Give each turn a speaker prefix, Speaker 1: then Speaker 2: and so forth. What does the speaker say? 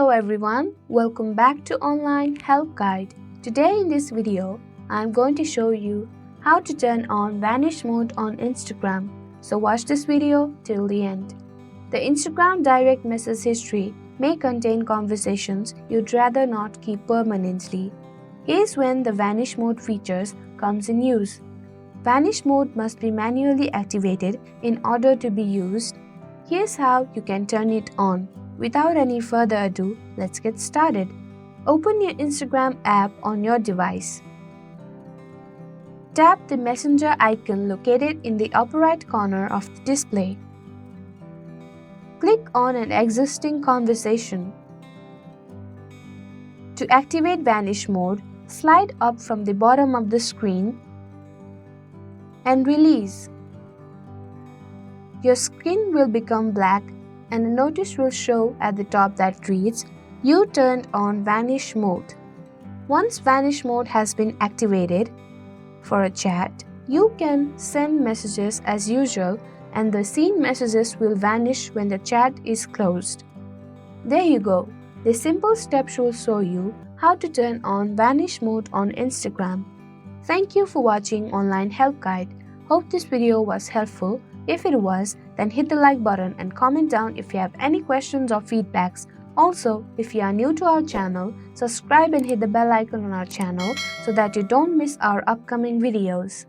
Speaker 1: Hello everyone, welcome back to Online Help Guide. Today in this video, I am going to show you how to turn on Vanish mode on Instagram. So watch this video till the end. The Instagram direct message history may contain conversations you'd rather not keep permanently. Here's when the Vanish mode features comes in use. Vanish mode must be manually activated in order to be used. Here's how you can turn it on. Without any further ado, let's get started. Open your Instagram app on your device. Tap the messenger icon located in the upper right corner of the display. Click on an existing conversation. To activate Vanish mode, slide up from the bottom of the screen and release. Your screen will become black and a notice will show at the top that reads, "You turned on Vanish mode." Once Vanish mode has been activated for a chat, you can send messages as usual and the seen messages will vanish when the chat is closed. There you go. This simple steps will show you how to turn on Vanish mode on Instagram. Thank you for watching Online Help Guide. Hope this video was helpful. If it was, then hit the like button and comment down if you have any questions or feedbacks. Also, if you are new to our channel, subscribe and hit the bell icon on our channel so that you don't miss our upcoming videos.